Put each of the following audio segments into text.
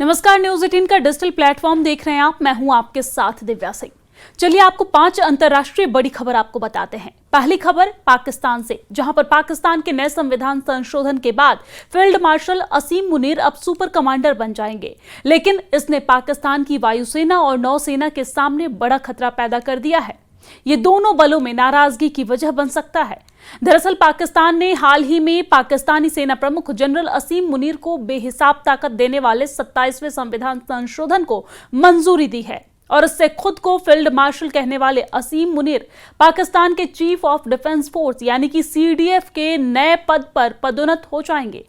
नमस्कार, न्यूज 18 का digital platform देख रहे हैं आप। मैं हूं आपके साथ दिव्या सिंह। चलिए आपको 5 अंतर्राष्ट्रीय बड़ी खबर आपको बताते हैं। पहली खबर पाकिस्तान से, जहां पर पाकिस्तान के नए संविधान संशोधन के बाद फील्ड मार्शल असीम मुनीर अब सुपर कमांडर बन जाएंगे। लेकिन इसने पाकिस्तान की वायुसेना और नौसेना के सामने बड़ा खतरा पैदा कर दिया है। ये दोनों बलों में नाराजगी की वजह बन सकता है। दरअसल पाकिस्तान ने हाल ही में पाकिस्तानी सेना प्रमुख जनरल असीम मुनीर को बेहिसाब ताकत देने वाले 27वें संविधान संशोधन को मंजूरी दी है और इससे खुद को फील्ड मार्शल कहने वाले असीम मुनीर पाकिस्तान के चीफ ऑफ डिफेंस फोर्स यानी कि सीडीएफ के नए पद पर पदोन्नत हो जाएंगे।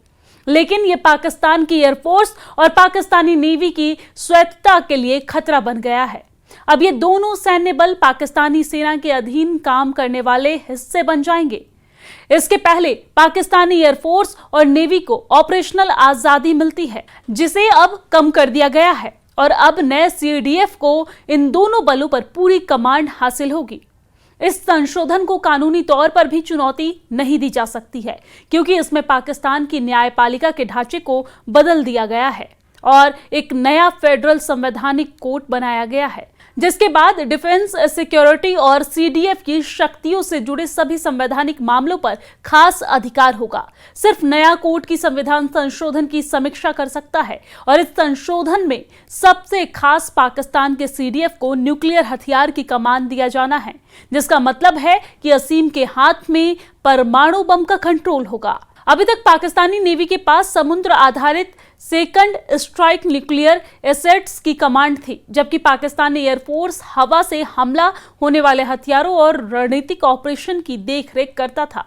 लेकिन यह पाकिस्तान की एयरफोर्स और पाकिस्तानी नेवी की स्वायत्तता के लिए खतरा बन गया है। अब ये दोनों सैन्य बल पाकिस्तानी सेना के अधीन काम करने वाले हिस्से बन जाएंगे। इसके पहले पाकिस्तानी एयरफोर्स और नेवी को ऑपरेशनल आजादी मिलती है, जिसे अब कम कर दिया गया है और अब नए सीडीएफ को इन दोनों बलों पर पूरी कमांड हासिल होगी। इस संशोधन को कानूनी तौर पर भी चुनौती नहीं दी जा सकती है, क्योंकि इसमें पाकिस्तान की न्यायपालिका के ढांचे को बदल दिया गया है और एक नया फेडरल संवैधानिक कोर्ट बनाया गया है, जिसके बाद डिफेंस, सिक्योरिटी और सीडीएफ की शक्तियों से जुड़े सभी संवैधानिक मामलों पर खास अधिकार होगा। सिर्फ नया कोर्ट की संविधान संशोधन की समीक्षा कर सकता है और इस संशोधन में सबसे खास पाकिस्तान के सीडीएफ को न्यूक्लियर हथियार की कमान दिया जाना है, जिसका मतलब है कि असीम के हाथ में परमाणु बम का कंट्रोल होगा। अभी तक पाकिस्तानी नेवी के पास समुद्र आधारित सेकंड स्ट्राइक न्यूक्लियर एसेट्स की कमांड थी, जबकि पाकिस्तानी एयरफोर्स हवा से हमला होने वाले हथियारों और रणनीतिक ऑपरेशन की देखरेख करता था।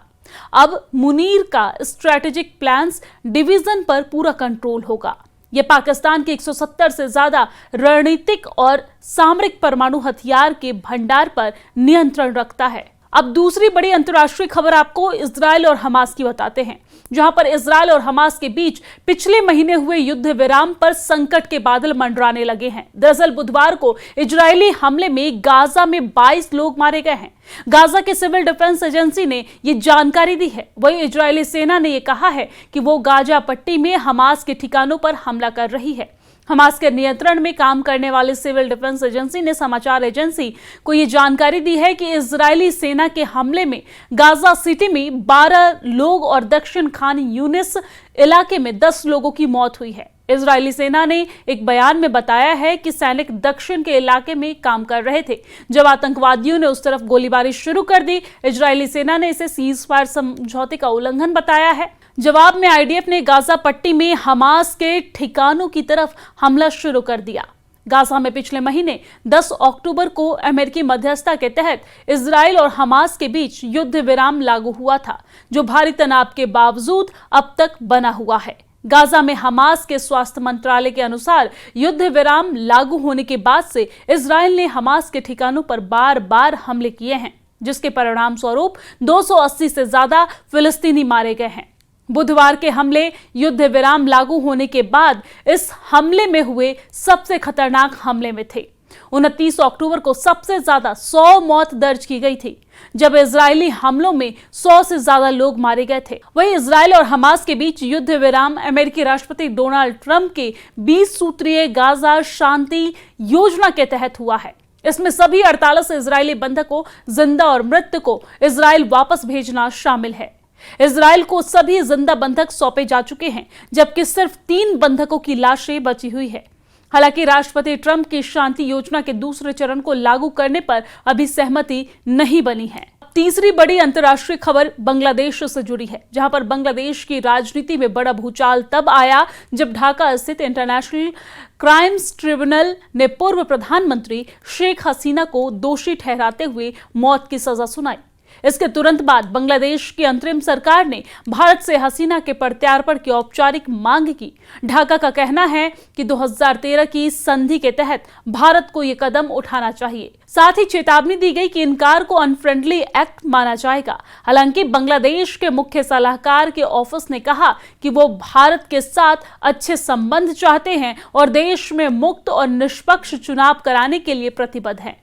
अब मुनीर का स्ट्रेटेजिक प्लान्स डिवीजन पर पूरा कंट्रोल होगा। यह पाकिस्तान के 170 से ज्यादा रणनीतिक और सामरिक परमाणु हथियार के भंडार पर नियंत्रण रखता है। अब दूसरी बड़ी अंतर्राष्ट्रीय खबर आपको इजरायल और हमास की बताते हैं, जहां पर इजरायल और हमास के बीच पिछले महीने हुए युद्ध विराम पर संकट के बादल मंडराने लगे हैं। दरअसल बुधवार को इजरायली हमले में गाजा में 22 लोग मारे गए हैं। गाजा के सिविल डिफेंस एजेंसी ने यह जानकारी दी है। वहीं इजरायली सेना ने यह कहा है कि वो गाजा पट्टी में हमास के ठिकानों पर हमला कर रही है। हमास के नियंत्रण में काम करने वाले सिविल डिफेंस एजेंसी ने समाचार एजेंसी को यह जानकारी दी है कि इजरायली सेना के हमले में गाजा सिटी में 12 लोग और दक्षिण खान यूनिस इलाके में 10 लोगों की मौत हुई है। इजरायली सेना ने एक बयान में बताया है कि सैनिक दक्षिण के इलाके में काम कर रहे थे जब आतंकवादियों ने उस तरफ गोलीबारी शुरू कर दी। इजरायली सेना ने इसे सीज फायर समझौते का उल्लंघन बताया है। जवाब में आईडीएफ ने गाजा पट्टी में हमास के ठिकानों की तरफ हमला शुरू कर दिया। गाजा में पिछले महीने 10 अक्टूबर को अमेरिकी मध्यस्थता के तहत इजराइल और हमास के बीच युद्ध विराम लागू हुआ था, जो भारी तनाव के बावजूद अब तक बना हुआ है। गाजा में हमास के स्वास्थ्य मंत्रालय के अनुसार युद्ध विराम लागू होने के बाद से इजराइल ने हमास के ठिकानों पर बार बार हमले किए हैं, जिसके परिणाम स्वरूप 280 से ज्यादा फिलिस्तीनी मारे गए हैं। बुधवार के हमले युद्ध विराम लागू होने के बाद इस हमले में हुए सबसे खतरनाक हमले में थे। 29 अक्टूबर को सबसे ज्यादा 100 मौत दर्ज की गई थी, जब इजरायली हमलों में 100 से ज्यादा लोग मारे गए थे। वहीं इजरायल और हमास के बीच युद्ध विराम अमेरिकी राष्ट्रपति डोनाल्ड ट्रंप के 20 सूत्रीय गाजा शांति योजना के तहत हुआ है। इसमें सभी 48 इजरायली बंधकों, जिंदा और मृत को इजरायल वापस भेजना शामिल है। इजरायल को सभी जिंदा बंधक सौंपे जा चुके हैं, जबकि सिर्फ 3 बंधकों की लाशें बची हुई है। हालांकि राष्ट्रपति ट्रंप की शांति योजना के दूसरे चरण को लागू करने पर अभी सहमति नहीं बनी है। तीसरी बड़ी अंतर्राष्ट्रीय खबर बांग्लादेश से जुड़ी है, जहां पर बांग्लादेश की राजनीति में बड़ा भूचाल तब आया जब ढाका स्थित इंटरनेशनल क्राइम्स ट्रिब्यूनल ने पूर्व प्रधानमंत्री शेख हसीना को दोषी ठहराते हुए मौत की सजा सुनाई। इसके तुरंत बाद बांग्लादेश की अंतरिम सरकार ने भारत से हसीना के प्रत्यार्पण की औपचारिक मांग की। ढाका का कहना है कि 2013 की संधि के तहत भारत को यह कदम उठाना चाहिए। साथ ही चेतावनी दी गई कि इनकार को अनफ्रेंडली एक्ट माना जाएगा। हालांकि बांग्लादेश के मुख्य सलाहकार के ऑफिस ने कहा कि वो भारत के साथ अच्छे संबंध चाहते हैं और देश में मुक्त और निष्पक्ष चुनाव कराने के लिए प्रतिबद्ध हैं।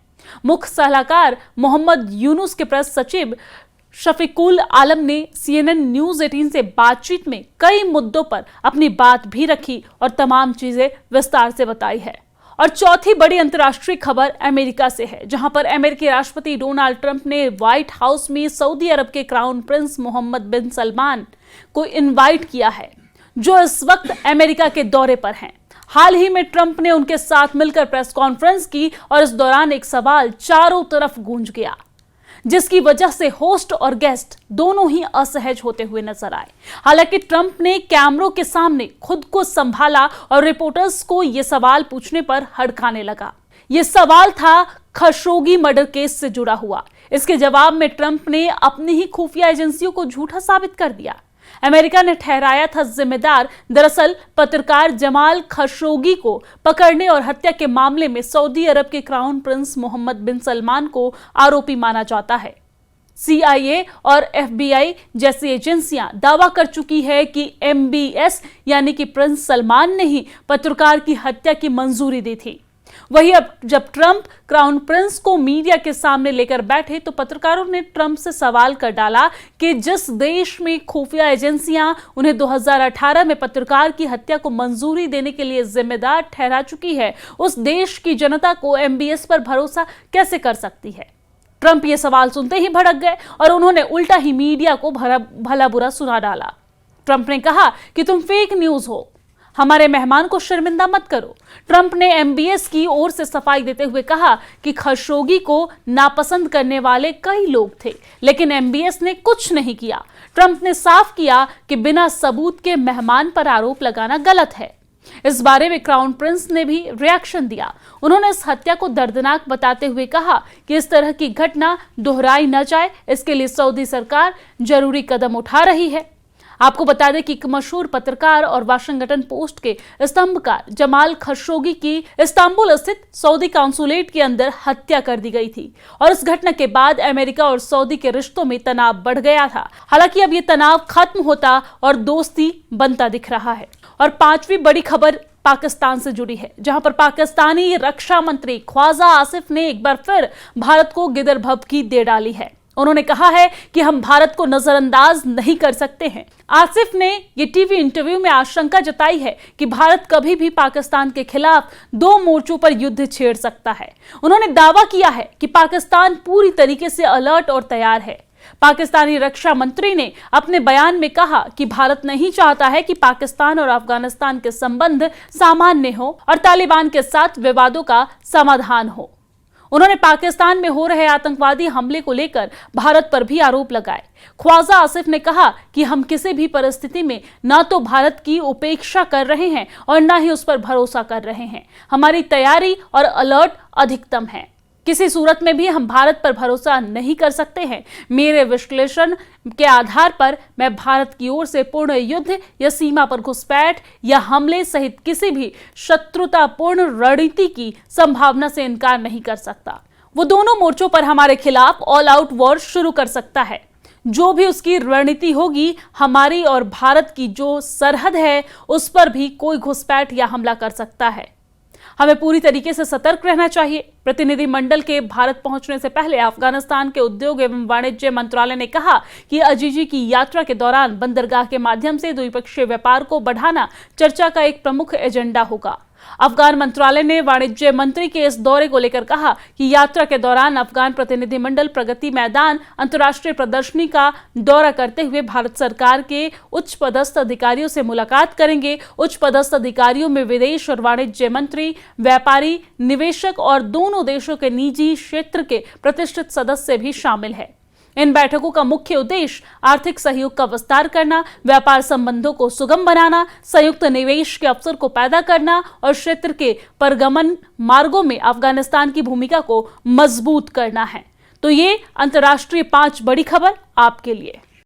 मुख्य सलाहकार मोहम्मद यूनुस के प्रेस सचिव शफीकुल आलम ने CNN न्यूज 18 से बातचीत में कई मुद्दों पर अपनी बात भी रखी और तमाम चीजें विस्तार से बताई है। और चौथी बड़ी अंतर्राष्ट्रीय खबर अमेरिका से है, जहां पर अमेरिकी राष्ट्रपति डोनाल्ड ट्रंप ने व्हाइट हाउस में सऊदी अरब के क्राउन प्रिंस मोहम्मद बिन सलमान को इनवाइट किया है, जो इस वक्त अमेरिका के दौरे पर हैं। हाल ही में ट्रंप ने उनके साथ मिलकर प्रेस कॉन्फ्रेंस की और इस दौरान एक सवाल चारों तरफ गूंज गया, जिसकी वजह से होस्ट और गेस्ट दोनों ही असहज होते हुए नजर आए। हालांकि ट्रंप ने कैमरों के सामने खुद को संभाला और रिपोर्टर्स को यह सवाल पूछने पर हड़काने लगा। यह सवाल था खशोगी मर्डर केस से जुड़ा हुआ। इसके जवाब में ट्रंप ने अपनी ही खुफिया एजेंसियों को झूठा साबित कर दिया। अमेरिका ने ठहराया था जिम्मेदार दरअसल पत्रकार जमाल खशोगी को पकड़ने और हत्या के मामले में सऊदी अरब के क्राउन प्रिंस मोहम्मद बिन सलमान को आरोपी माना जाता है। CIA और FBI जैसी एजेंसियां दावा कर चुकी है कि MBS यानी कि प्रिंस सलमान ने ही पत्रकार की हत्या की मंजूरी दी थी। वहीं अब जब ट्रंप क्राउन प्रिंस को मीडिया के सामने लेकर बैठे तो पत्रकारों ने ट्रंप से सवाल कर डाला कि जिस देश में खुफिया एजेंसियां उन्हें 2018 में पत्रकार की हत्या को मंजूरी देने के लिए जिम्मेदार ठहरा चुकी है, उस देश की जनता को MBS पर भरोसा कैसे कर सकती है। ट्रंप ये सवाल सुनते ही भड़क गए और उन्होंने उल्टा ही मीडिया को भला बुरा सुना डाला। ट्रंप ने कहा कि तुम फेक न्यूज हो, हमारे मेहमान को शर्मिंदा मत करो। ट्रंप ने MBS की ओर से सफाई देते हुए कहा कि खशोगी को नापसंद करने वाले कई लोग थे, लेकिन MBS ने कुछ नहीं किया। ट्रंप ने साफ किया कि बिना सबूत के मेहमान पर आरोप लगाना गलत है। इस बारे में क्राउन प्रिंस ने भी रिएक्शन दिया। उन्होंने इस हत्या को दर्दनाक बताते हुए कहा कि इस तरह की घटना दोहराई न जाए, इसके लिए सऊदी सरकार जरूरी कदम उठा रही है। आपको बता दें कि एक मशहूर पत्रकार और वाशिंगटन पोस्ट के स्तंभकार जमाल खशोगी की इस्तांबुल स्थित सऊदी काउंसुलेट के अंदर हत्या कर दी गई थी और इस घटना के बाद अमेरिका और सऊदी के रिश्तों में तनाव बढ़ गया था। हालांकि अब ये तनाव खत्म होता और दोस्ती बनता दिख रहा है। और पांचवी बड़ी खबर पाकिस्तान से जुड़ी है, जहां पर पाकिस्तानी रक्षा मंत्री ख्वाजा आसिफ ने एक बार फिर भारत को गिदर भभकी दे डाली है। उन्होंने कहा है कि हम भारत को नजरअंदाज नहीं कर सकते हैं। आसिफ ने ये टीवी इंटरव्यू में आशंका जताई है कि भारत कभी भी पाकिस्तान के खिलाफ 2 मोर्चों पर युद्ध छेड़ सकता है। उन्होंने दावा किया है कि पाकिस्तान पूरी तरीके से अलर्ट और तैयार है। पाकिस्तानी रक्षा मंत्री ने अपने बयान में कहा कि भारत नहीं चाहता है कि पाकिस्तान और अफगानिस्तान के संबंध सामान्य हो और तालिबान के साथ विवादों का समाधान हो। उन्होंने पाकिस्तान में हो रहे आतंकवादी हमले को लेकर भारत पर भी आरोप लगाए। ख्वाजा आसिफ ने कहा कि हम किसी भी परिस्थिति में न तो भारत की उपेक्षा कर रहे हैं और न ही उस पर भरोसा कर रहे हैं। हमारी तैयारी और अलर्ट अधिकतम है। किसी सूरत में भी हम भारत पर भरोसा नहीं कर सकते हैं। मेरे विश्लेषण के आधार पर मैं भारत की ओर से पूर्ण युद्ध या सीमा पर घुसपैठ या हमले सहित किसी भी शत्रुतापूर्ण रणनीति की संभावना से इनकार नहीं कर सकता। वो दोनों मोर्चों पर हमारे खिलाफ ऑल आउट वॉर शुरू कर सकता है। जो भी उसकी रणनीति होगी, हमारी और भारत की जो सरहद है उस पर भी कोई घुसपैठ या हमला कर सकता है। हमें पूरी तरीके से सतर्क रहना चाहिए। प्रतिनिधिमंडल के भारत पहुंचने से पहले अफगानिस्तान के उद्योग एवं वाणिज्य मंत्रालय ने कहा कि अजीजी की यात्रा के दौरान बंदरगाह के माध्यम से द्विपक्षीय व्यापार को बढ़ाना चर्चा का एक प्रमुख एजेंडा होगा। अफगान मंत्रालय ने वाणिज्य मंत्री के इस दौरे को लेकर कहा कि यात्रा के दौरान अफगान प्रतिनिधिमंडल प्रगति मैदान अंतर्राष्ट्रीय प्रदर्शनी का दौरा करते हुए भारत सरकार के उच्च पदस्थ अधिकारियों से मुलाकात करेंगे। उच्च पदस्थ अधिकारियों में विदेश और वाणिज्य मंत्री, व्यापारी, निवेशक और दोनों देशों के निजी क्षेत्र के प्रतिष्ठित सदस्य भी शामिल है। इन बैठकों का मुख्य उद्देश्य आर्थिक सहयोग का विस्तार करना, व्यापार संबंधों को सुगम बनाना, संयुक्त निवेश के अवसर को पैदा करना और क्षेत्र के परगमन मार्गों में अफगानिस्तान की भूमिका को मजबूत करना है। तो ये अंतर्राष्ट्रीय 5 बड़ी खबर आपके लिए।